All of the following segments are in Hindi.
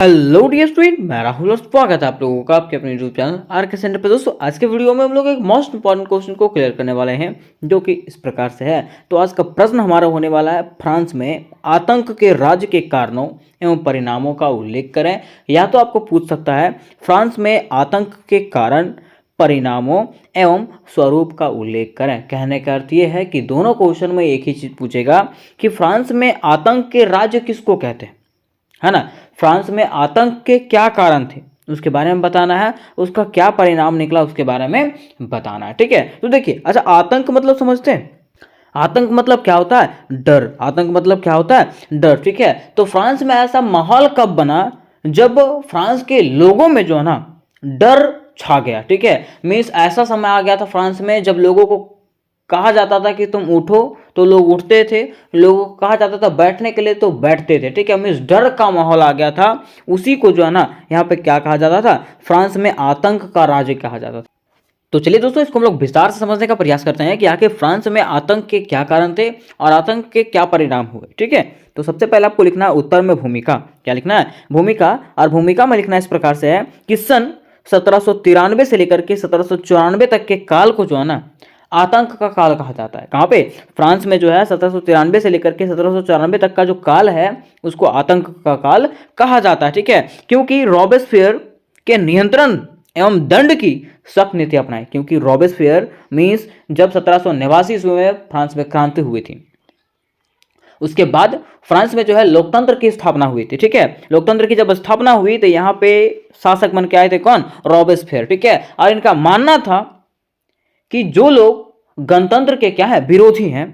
हेलो डियर स्टूडेंट, मैं राहुल और स्वागत है आप लोगों का आपके अपने यूट्यूब चैनल आर के सेंटर पे। दोस्तों, आज के वीडियो में हम लोग एक मोस्ट इंपॉर्टेंट क्वेश्चन को क्लियर करने वाले हैं, जो कि इस प्रकार से है। तो आज का प्रश्न हमारा होने वाला है, फ्रांस में आतंक के राज्य के कारणों एवं परिणामों का उल्लेख करें। या तो आपको पूछ सकता है फ्रांस में आतंक के कारण, परिणामों एवं स्वरूप का उल्लेख करें। कहने का अर्थ ये है कि दोनों क्वेश्चन में एक ही चीज पूछेगा कि फ्रांस में आतंक के राज्य किसको कहते हैं, है ना। फ्रांस में आतंक के क्या कारण थे उसके बारे में बताना है, उसका क्या परिणाम निकला उसके बारे में बताना है। ठीक है, तो देखिए, अच्छा, आतंक मतलब समझते हैं? आतंक मतलब क्या होता है? डर। आतंक मतलब क्या होता है? डर। ठीक है, तो फ्रांस में ऐसा माहौल कब बना जब फ्रांस के लोगों में जो है ना डर छा गया। ठीक है, मीन्स ऐसा समय आ गया था फ्रांस में जब लोगों को कहा जाता था कि तुम उठो तो लोग उठते थे, लोगों को कहा जाता था बैठने के लिए तो बैठते थे। ठीक है, मीन्स डर का माहौल आ गया था। उसी को जो है ना यहाँ पे क्या कहा जाता था? फ्रांस में आतंक का राज्य कहा जाता था। तो चलिए दोस्तों, इसको हम लोग विस्तार से समझने का प्रयास करते हैं कि आखिर फ्रांस में आतंक के क्या कारण थे और आतंक के क्या परिणाम हुए। ठीक है, तो सबसे पहले आपको लिखना है उत्तर में भूमिका। क्या लिखना है? भूमिका। और भूमिका में लिखना इस प्रकार से है कि सन 1793 से लेकर के 1794 तक के काल को जो है ना आतंक का काल कहा जाता है। कहाँ पे? फ्रांस में जो है 1793 से लेकर के 1794 तक का जो काल है उसको आतंक का काल कहा जाता है। ठीक है, क्योंकि रॉबेस्पियर के नियंत्रण एवं दंड की सख्त नीति अपनाई। क्योंकि रॉबेस्पियर मीन्स जब 1789 ईस्वी में फ्रांस में क्रांति हुई थी, उसके बाद फ्रांस में जो है लोकतंत्र की स्थापना हुई थी। ठीक है, लोकतंत्र की जब स्थापना हुई तो यहाँ पे शासक बन के आए थे कौन? रॉबेस्पियर। ठीक है, और इनका मानना था कि जो लोग गणतंत्र के क्या है, विरोधी हैं,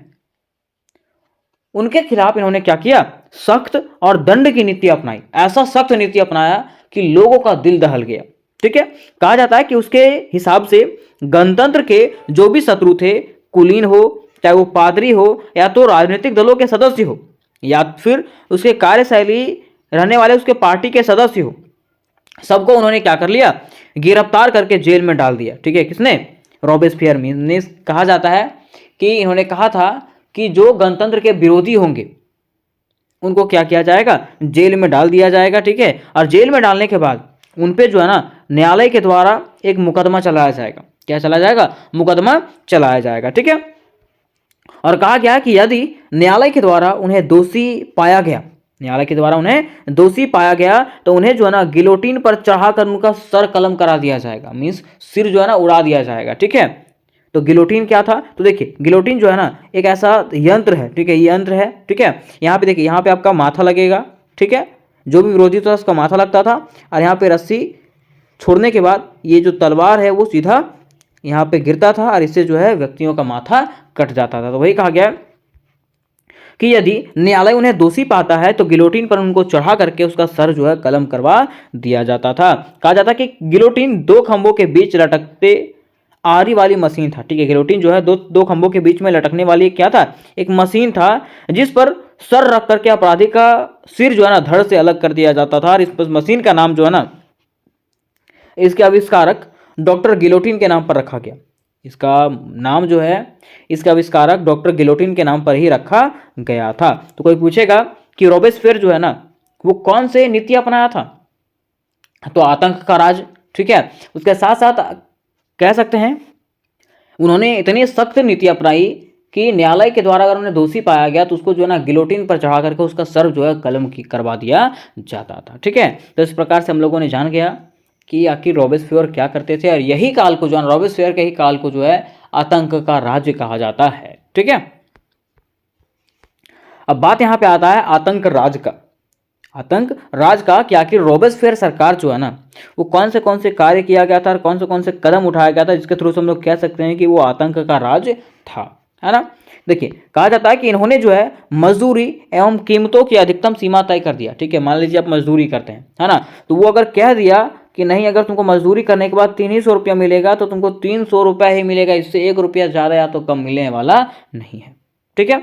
उनके खिलाफ इन्होंने क्या किया? सख्त और दंड की नीति अपनाई। ऐसा सख्त नीति अपनाया कि लोगों का दिल दहल गया। ठीक है, कहा जाता है कि उसके हिसाब से गणतंत्र के जो भी शत्रु थे, कुलीन हो, चाहे वो पादरी हो, या तो राजनीतिक दलों के सदस्य हो, या फिर उसके कार्यशैली रहने वाले उसके पार्टी के सदस्य हो, सबको उन्होंने क्या कर लिया? गिरफ्तार करके जेल में डाल दिया। ठीक है, किसने? रॉबेस्पियर ने। कहा जाता है कि इन्होंने कहा था कि जो गणतंत्र के विरोधी होंगे उनको क्या किया जाएगा? जेल में डाल दिया जाएगा। ठीक है, और जेल में डालने के बाद उन पे जो है ना न्यायालय के द्वारा एक मुकदमा चलाया जाएगा। क्या चलाया जाएगा? मुकदमा चलाया जाएगा। ठीक है, और कहा गया कि यदि न्यायालय के द्वारा उन्हें दोषी पाया गया, न्यायालय के द्वारा उन्हें दोषी पाया गया तो उन्हें जो है ना गिलोटिन पर चढ़ाकर उनका सर कलम करा दिया जाएगा। मीन्स सिर जो है ना उड़ा दिया जाएगा। ठीक है, तो गिलोटिन क्या था? तो देखिए, गिलोटिन जो है ना एक ऐसा यंत्र है। ठीक है, ये यंत्र है। ठीक है, यहाँ पे देखिए, यहाँ पे आपका माथा लगेगा। ठीक है, जो भी विरोधी था उसका माथा लगता था, और यहाँ पे रस्सी छोड़ने के बाद ये जो तलवार है वो सीधा यहाँ पे गिरता था, और इससे जो है व्यक्तियों का माथा कट जाता था। तो वही कहा गया कि यदि न्यायालय उन्हें दोषी पाता है तो गिलोटिन पर उनको चढ़ा करके उसका सर जो है कलम करवा दिया जाता था। कहा जाता है कि गिलोटिन दो खंभों के बीच लटकते आरी वाली मशीन था। ठीक है, गिलोटिन जो है दो खंभों के बीच में लटकने वाली क्या था? एक मशीन था, जिस पर सर रख करके अपराधी का सिर जो है ना धड़ से अलग कर दिया जाता था। और इस मशीन का नाम जो है ना इसके आविष्कारक डॉक्टर गिलोटिन के नाम पर रखा गया। इसका नाम जो है इसका आविष्कारक डॉक्टर गिलोटिन के नाम पर ही रखा गया था। तो कोई पूछेगा कि रॉबेस्पियर जो है ना वो कौन से नीति अपनाया था? तो आतंक का राज। ठीक है, उसके साथ साथ कह सकते हैं उन्होंने इतनी सख्त नीति अपनाई कि न्यायालय के द्वारा अगर उन्हें दोषी पाया गया तो उसको जो है ना गिलोटिन पर चढ़ा करके उसका सर जो है कलम की करवा दिया जाता था। ठीक है, तो इस प्रकार से हम लोगों ने जान गया कि आखिर रॉबेस्पियर क्या करते थे, और यही काल को जो है रॉबेस्पियर के ही काल को जो है आतंक का राज्य कहा जाता है। ठीक है, अब बात यहां पे आता है आतंक राज का। आतंक राज का कि आखिर रॉबेस्पियर सरकार जो है ना वो कौन से कार्य किया गया था और कौन से कदम उठाया गया था जिसके थ्रू से हम लोग कह सकते हैं कि वो आतंक का राज था, है ना। देखिए, कहा जाता है कि इन्होंने जो है मजदूरी एवं कीमतों की अधिकतम सीमा तय कर दिया। ठीक है, मान लीजिए आप मजदूरी करते हैं, है ना, तो वो अगर कह दिया कि नहीं, अगर तुमको मजदूरी करने के बाद 300 रुपया मिलेगा तो तुमको 300 रुपया ही मिलेगा, इससे 1 रुपया ज़्यादा या तो कम मिलने वाला नहीं है। ठीक है,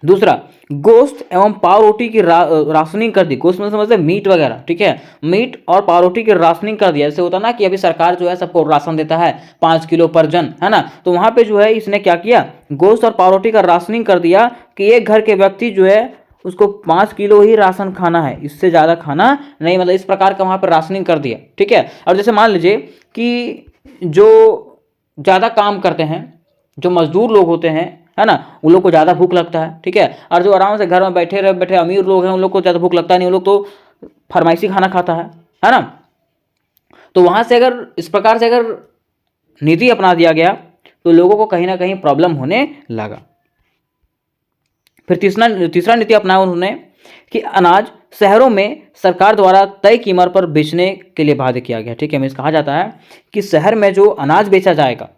दूसरा, गोश्त एवं पावरोटी की राशनिंग कर दी। गोश्त में समझते मीट वगैरह। ठीक है, मीट और पावरोटी की राशनिंग कर दिया। जैसे होता ना कि अभी सरकार जो है सबको राशन देता है 5 किलो पर जन, है ना, तो वहां पे जो है इसने क्या किया? गोश्त और पावरोटी का राशनिंग कर दिया कि एक घर के व्यक्ति जो है उसको 5 किलो ही राशन खाना है, इससे ज़्यादा खाना नहीं, मतलब इस प्रकार का वहाँ पर राशनिंग कर दिया। ठीक है। और जैसे मान लीजिए कि जो ज़्यादा काम करते हैं, जो मजदूर लोग होते हैं, है ना, उन लोग को ज़्यादा भूख लगता है। ठीक है। और जो आराम से घर में बैठे बैठे अमीर लोग हैं, उन लोग को ज़्यादा भूख लगता नहीं, उन लोग तो फरमाइशी खाना खाता है ना। तो वहाँ से अगर इस प्रकार से अगर नीति अपना दिया गया तो लोगों को कहीं ना कहीं प्रॉब्लम होने लगा। फिर तीसरा नीति अपनाया उन्होंने कि अनाज शहरों में सरकार द्वारा तय कीमत पर बेचने के लिए बाध्य किया गया। ठीक है। मीन्स कहा जाता है कि शहर में जो अनाज बेचा जाएगा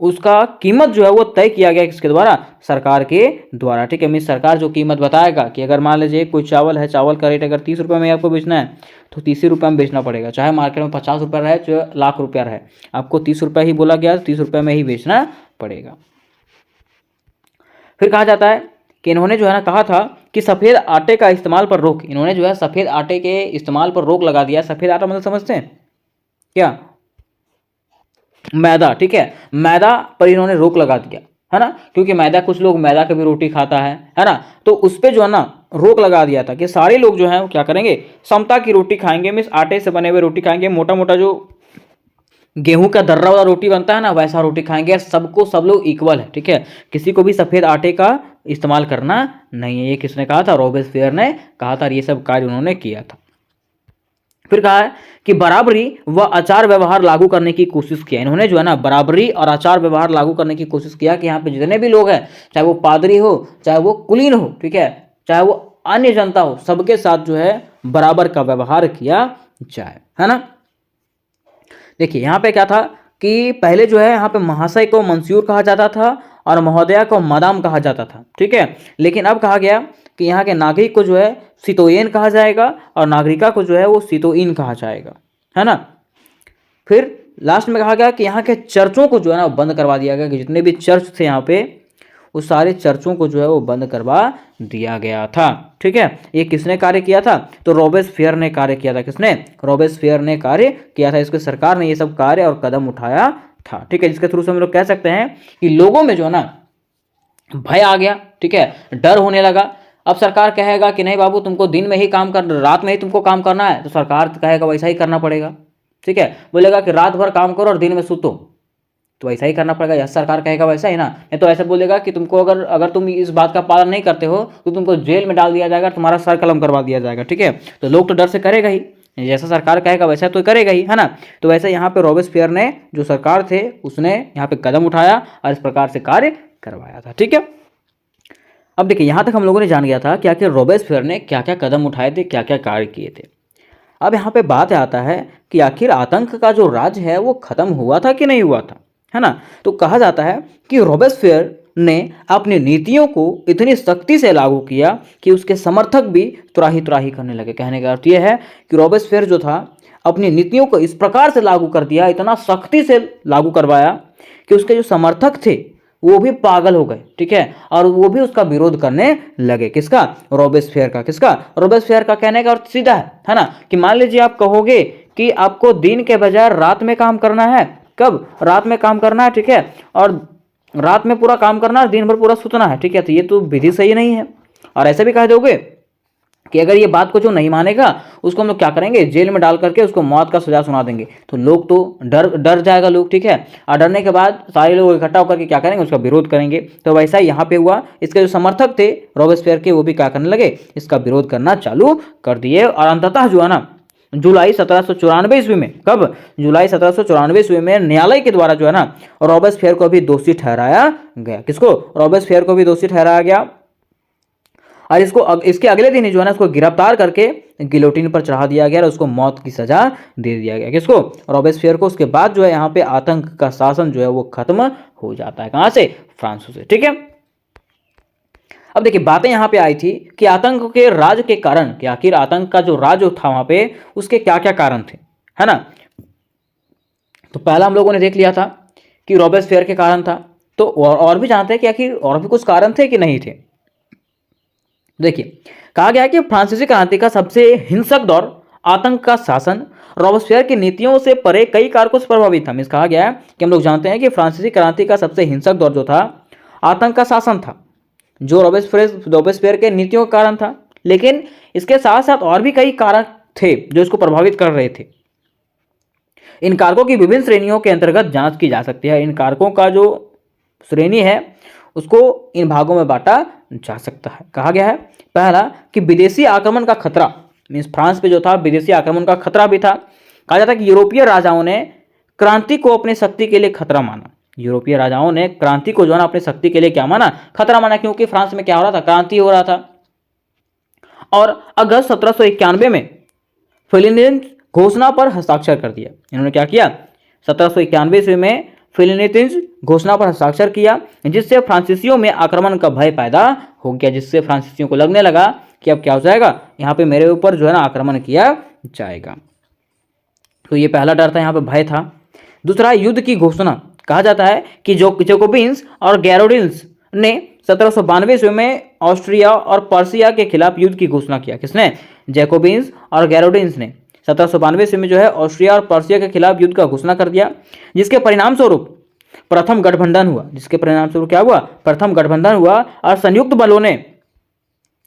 उसका कीमत जो है वो तय किया गया किसके द्वारा, सरकार के द्वारा। ठीक है। मीन्स सरकार जो कीमत बताएगा कि अगर मान लीजिए कोई चावल है, चावल का रेट अगर 30 रुपये में आपको बेचना है तो 30 रुपये में बेचना पड़ेगा, चाहे मार्केट में 50 रुपये रहे, चाहे लाख रुपया रहे, आपको 30 रुपये ही बोला गया, 30 रुपये में ही बेचना पड़ेगा। फिर कहा जाता है कि इन्होंने जो है ना कहा था कि सफ़ेद आटे का इस्तेमाल पर रोक, इन्होंने जो है सफ़ेद आटे के इस्तेमाल पर रोक लगा दिया। सफ़ेद आटा मतलब समझते हैं क्या, मैदा। ठीक है। मैदा पर इन्होंने रोक लगा दिया, है ना, क्योंकि मैदा, कुछ लोग मैदा की भी रोटी खाता है ना, तो उस पर जो है ना रोक लगा दिया था कि सारे लोग जो हैं वो क्या करेंगे, समता की रोटी खाएंगे। मीन्स आटे से बने हुए रोटी खाएंगे, मोटा मोटा जो गेहूं का दर्रा वाला रोटी बनता है ना वैसा रोटी खाएंगे, सबको सब लोग इक्वल है। ठीक है। किसी को भी सफ़ेद आटे का इस्तेमाल करना नहीं है। ये किसने कहा था, रॉबेस्पियर ने कहा था। ये सब कार्य उन्होंने किया था। फिर कहा है कि बराबरी व आचार व्यवहार लागू करने की कोशिश किया। इन्होंने जो है ना बराबरी और आचार व्यवहार लागू करने की कोशिश किया कि यहाँ पे जितने भी लोग हैं, चाहे वो पादरी हो, चाहे वो कुलीन हो, ठीक है, चाहे वो अन्य जनता हो, सबके साथ जो है बराबर का व्यवहार किया जाए, है ना। देखिए यहाँ पे क्या था कि पहले जो है यहाँ पे महाशय को मंसूर कहा जाता था और महोदया को मदाम कहा जाता था। ठीक है। लेकिन अब कहा गया कि यहाँ के नागरिक को जो है सितोयेन कहा जाएगा और नागरिका को जो है वो सितोइन कहा जाएगा, है ना। फिर लास्ट में कहा गया कि यहाँ के चर्चों को जो है ना बंद करवा दिया गया, कि जितने भी चर्च थे यहाँ पे उस सारे चर्चों को जो है वो बंद करवा दिया गया था। ठीक है। ये किसने कार्य किया था, तो रॉबेस्पियर ने कार्य किया था। किसने, रॉबेस्पियर ने कार्य किया था। इसके सरकार ने ये सब कार्य और कदम उठाया था। ठीक है। जिसके थ्रू से हम लोग कह सकते हैं कि लोगों में जो है ना भय आ गया। ठीक है। डर होने लगा। अब सरकार कहेगा कि नहीं बाबू तुमको दिन में ही काम कर, रात में ही तुमको काम करना है, तो सरकार कहेगा वैसा ही करना पड़ेगा। ठीक है। बोलेगा कि रात भर काम करो और दिन में सुतो, तो ऐसा ही करना पड़ेगा। यह सरकार कहेगा वैसा ही ना, नहीं तो ऐसा बोलेगा कि तुमको अगर तुम इस बात का पालन नहीं करते हो तो तुमको जेल में डाल दिया जाएगा, तुम्हारा सर कलम करवा दिया जाएगा। ठीक है। तो लोग तो डर से करेगा ही, जैसा सरकार कहेगा वैसा तो करेगा ही, है ना। तो वैसे यहाँ पे रॉबेस्पियर ने जो सरकार थे उसने यहाँ पे कदम उठाया और इस प्रकार से कार्य करवाया था। ठीक है। अब देखिए यहाँ तक हम लोगों ने जान गया था कि आखिर रॉबेस्पियर ने क्या क्या कदम उठाए थे, क्या क्या कार्य किए थे। अब यहाँ पे बात आता है कि आखिर आतंक का जो राज है वो खत्म हुआ था कि नहीं हुआ था, है ना। तो कहा जाता है कि रॉबेस्पियर ने अपनी नीतियों को इतनी सख्ती से लागू किया कि उसके समर्थक भी तुराही तुराही करने लगे। कहने का अर्थ यह है कि रॉबेस्पियर जो था अपनी नीतियों को इस प्रकार से लागू कर दिया, इतना सख्ती से लागू करवाया कि उसके जो समर्थक थे वो भी पागल हो गए। ठीक है। और वो भी उसका विरोध करने लगे। किसका, रॉबेस्पियर का। किसका, रॉबेस्पियर का। कहने का अर्थ सीधा है ना, कि मान लीजिए आप कहोगे कि आपको दिन के बजाय रात में काम करना है। कब, रात में काम करना है। ठीक है। और रात में पूरा काम करना है, दिन भर पूरा सुतना है। ठीक है। तो ये तो विधि सही नहीं है। और ऐसे भी कह दोगे कि अगर ये बात को जो नहीं मानेगा उसको हम लोग क्या करेंगे, जेल में डाल करके उसको मौत का सजा सुना देंगे, तो लोग तो डर जाएगा लोग। ठीक है। और डरने के बाद सारे लोग इकट्ठा होकर के क्या करेंगे, उसका विरोध करेंगे। तो वैसा ही यहाँ पे हुआ। इसके जो समर्थक थे रॉबेस्पियर के वो भी क्या करने लगे, इसका विरोध करना चालू कर दिए। और अंततः जो है ना जुलाई 1794 ईस्वी में, कब, जुलाई 1794 ईस्वी में न्यायालय के द्वारा जो है ना रॉबेस्पियर को भी दोषी ठहराया गया। किसको, रॉबेस्पियर को भी दोषी ठहराया गया। और इसके अगले दिन ही जो है ना उसको गिरफ्तार करके गिलोटिन पर चढ़ा दिया गया और उसको मौत की सजा दे दिया गया। किसको, रॉबेस्पियर को। उसके बाद जो है यहाँ पे आतंक का शासन जो है वो खत्म हो जाता है। कहाँ से, फ्रांस से। ठीक है। अब देखिए बातें यहाँ पे आई थी कि आतंक के राज के कारण, कि आखिर आतंक का जो राज था वहां पे उसके क्या क्या कारण थे, है ना। तो पहला हम लोगों ने देख लिया था कि रॉबेस्पियर के कारण था। तो और भी जानते हैं कि आखिर और भी कुछ कारण थे कि नहीं थे। देखिए कहा गया कि फ्रांसीसी क्रांति का सबसे हिंसक दौर आतंक का शासन रॉबेस्पियर की नीतियों से परे कई कारकों से प्रभावित था। कहा गया कि हम लोग जानते हैं कि फ्रांसीसी क्रांति का सबसे हिंसक दौर जो था आतंक का शासन था, जो रॉबेस्पियर के नीतियों का कारण था। लेकिन इसके साथ साथ और भी कई कारक थे जो इसको प्रभावित कर रहे थे। इन कारकों की विभिन्न श्रेणियों के अंतर्गत जांच की जा सकती है। इन कारकों का जो श्रेणी है उसको इन भागों में बांटा जा सकता है। कहा गया है पहला कि विदेशी आक्रमण का खतरा, मीन्स फ्रांस पे जो था विदेशी आक्रमण का खतरा भी था। कहा जाता है कि यूरोपीय राजाओं ने क्रांति को अपनी शक्ति के लिए खतरा माना। यूरोपीय राजाओं ने क्रांति को जो है ना अपनी शक्ति के लिए क्या माना, खतरा माना, क्योंकि फ्रांस में क्या हो रहा था, क्रांति हो रहा था। और अगस्त 1791 में फिलिपींस घोषणा पर हस्ताक्षर कर दिया। इन्होंने क्या किया, 1791 ईस्वी में फिलिपींस घोषणा पर हस्ताक्षर किया, जिससे फ्रांसीसियों में आक्रमण का भय पैदा हो गया, जिससे फ्रांसीसियों को लगने लगा कि अब क्या हो जाएगा, यहाँ पे मेरे ऊपर जो है ना आक्रमण किया जाएगा। तो ये पहला डर था, यहाँ पे भय था। दूसरा, युद्ध की घोषणा। कहा जाता है कि जैकोबिन्स और गैरोडिन्स ने 1792 ईस्वी में ऑस्ट्रिया और पर्सिया के खिलाफ युद्ध की घोषणा किया। किसने, जैकोबिन्स और गैरोडिन्स ने 1792 ईस्वी में जो है ऑस्ट्रिया और पर्सिया के खिलाफ युद्ध का घोषणा कर दिया, जिसके परिणाम स्वरूप प्रथम गठबंधन हुआ। जिसके परिणाम स्वरूप क्या हुआ, प्रथम गठबंधन हुआ। और संयुक्त बलों ने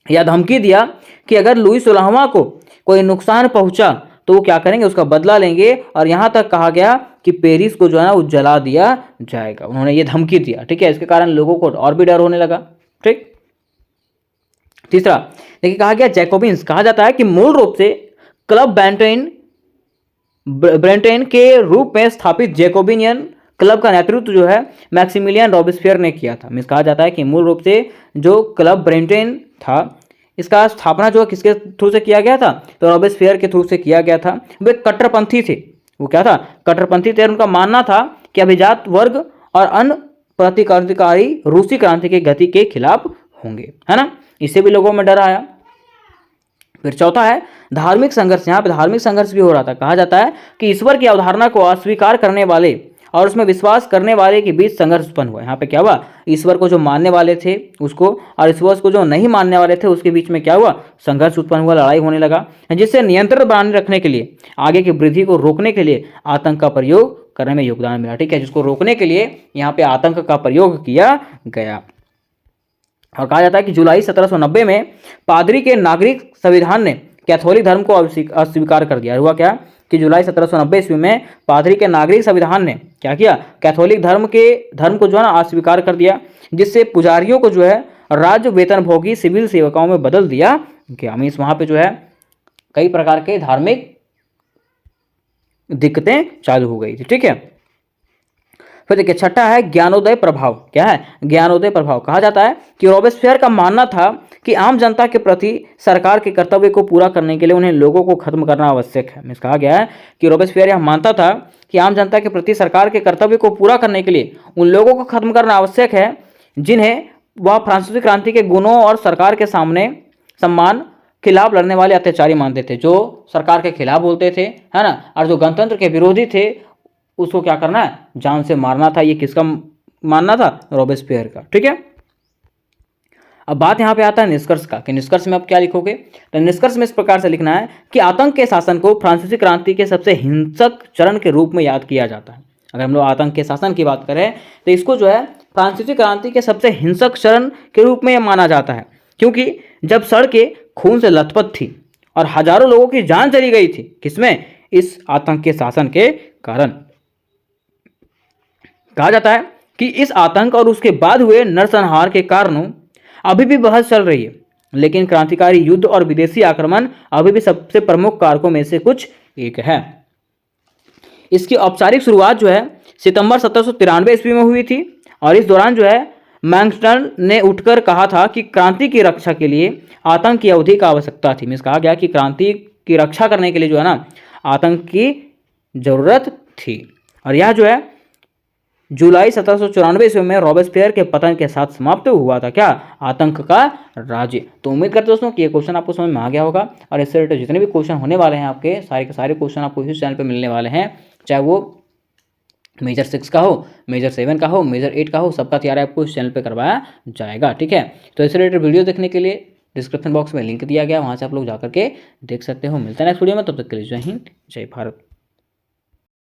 यह धमकी दिया कि अगर लुई 16वां को कोई नुकसान पहुंचा तो वो क्या करेंगे, उसका बदला लेंगे। और यहां तक कहा गया कि पेरिस को जो है ना वो जला दिया जाएगा। उन्होंने ये धमकी दिया, ठीक है। इसके कारण लोगों को और भी डर होने लगा, ठीक। तीसरा देखिए, कहा गया जैकोबिन्स, कहा जाता है कि मूल रूप से क्लब ब्रेंटेन के रूप में स्थापित जैकोबिनियन क्लब का नेतृत्व जो है मैक्सिमिलियन रॉबेस्पियर ने किया था। मीन्स कहा जाता है कि मूल रूप से जो क्लब ब्रेंटेन था, इसका स्थापना जो है किसके थ्रू से किया गया था, तो रॉबेस्पियर के थ्रू से किया गया था। वे कट्टरपंथी थे। वो क्या था, कट्टरपंथी थे। उनका मानना था कि अभिजात वर्ग और अन्य प्रतिक्रांतिकारी रूसी क्रांति की गति के खिलाफ होंगे, है ना। इससे भी लोगों में डर आया। फिर चौथा है धार्मिक संघर्ष। यहाँ पे धार्मिक संघर्ष भी हो रहा था। कहा जाता है कि ईश्वर की अवधारणा को अस्वीकार करने वाले और उसमें विश्वास करने वाले के बीच संघर्ष उत्पन्न हुआ। यहाँ पे क्या हुआ, ईश्वर को जो मानने वाले थे उसको और ईश्वर को जो नहीं मानने वाले थे उसके बीच में क्या हुआ, संघर्ष उत्पन्न हुआ, लड़ाई होने लगा, जिससे नियंत्रण बनाए रखने के लिए, आगे की वृद्धि को रोकने के लिए आतंक का प्रयोग करने में योगदान मिला, ठीक है। जिसको रोकने के लिए यहाँ पे आतंक का प्रयोग किया गया। और कहा जाता है कि जुलाई 1790 में पादरी के नागरिक संविधान ने कैथोलिक धर्म को अस्वीकार कर दिया। हुआ क्या कि जुलाई 1790 ईस्वी में पादरी के नागरिक संविधान ने क्या किया, कैथोलिक धर्म को जो है ना अस्वीकार कर दिया, जिससे पुजारियों को जो है राज्य वेतनभोगी सिविल सेवकों में बदल दिया गया। मीन्स वहां पे जो है कई प्रकार के धार्मिक दिक्कतें चालू हो गई थी, ठीक है। फिर देखिए छठा है ज्ञानोदय प्रभाव। क्या है, ज्ञानोदय प्रभाव। कहा जाता है कि रॉबेस्पियर का मानना था कि आम जनता के प्रति सरकार के कर्तव्य को पूरा करने के लिए उन्हें लोगों को खत्म करना आवश्यक है। मीन्स कहा गया है कि रॉबेस्पियर यह मानता था कि आम जनता के प्रति सरकार के कर्तव्य को पूरा करने के लिए उन लोगों को खत्म करना आवश्यक है जिन्हें वह फ्रांसीसी क्रांति के गुणों और सरकार के सामने सम्मान खिलाफ लड़ने वाले अत्याचारी मानते थे। जो सरकार के खिलाफ बोलते थे, है ना, और जो गणतंत्र के विरोधी थे उसको क्या करना है, जान से मारना था। ये किसका मानना था, रॉबेस्पियर का, ठीक है। अब बात यहां पे आता है निष्कर्ष का कि निष्कर्ष में आप क्या लिखोगे, तो निष्कर्ष में इस प्रकार से लिखना है कि आतंक के शासन को फ्रांसीसी क्रांति के सबसे हिंसक चरण के रूप में याद किया जाता है। अगर हम लोग आतंक के शासन की बात करें तो इसको जो है फ्रांसीसी क्रांति के सबसे हिंसक चरण के रूप में माना जाता है, क्योंकि जब सड़कें खून से लथपथ थी और हजारों लोगों की जान चली गई थी, किसमें, इस आतंक के शासन के कारण। कहा जाता है कि इस आतंक और उसके बाद हुए नरसंहार के कारणों अभी भी बहस चल रही है, लेकिन क्रांतिकारी युद्ध और विदेशी आक्रमण अभी भी सबसे प्रमुख कारकों में से कुछ एक है। इसकी औपचारिक शुरुआत जो है सितंबर 1793 ईस्वी में हुई थी और इस दौरान जो है मैंगस्टन ने उठकर कहा था कि क्रांति की रक्षा के लिए आतंक की अवधि का आवश्यकता थी। मीन्स कहा गया कि क्रांति की रक्षा करने के लिए जो है ना आतंक की जरूरत थी। और यह जो है जुलाई 1794 ईस्वी में रॉबेस्पियर के पतन के साथ समाप्त हुआ था, क्या, आतंक का राज्य। तो उम्मीद करते दोस्तों कि ये क्वेश्चन आपको समझ में आ गया होगा और इससे रिलेटेड जितने भी क्वेश्चन होने वाले हैं आपके सारे के सारे क्वेश्चन आपको इस चैनल पे मिलने वाले हैं, चाहे वो मेजर 6 का हो, मेजर 7 का हो, मेजर 8 का हो, सबका तैयारी आपको इस चैनल पर करवाया जाएगा, ठीक है। तो इससे रिलेटेड वीडियो देखने के लिए डिस्क्रिप्शन बॉक्स में लिंक दिया गया, वहाँ से आप लोग जाकर के देख सकते हो। मिलते हैं नेक्स्ट वीडियो में, तब तक के लिए जय हिंद, जय भारत।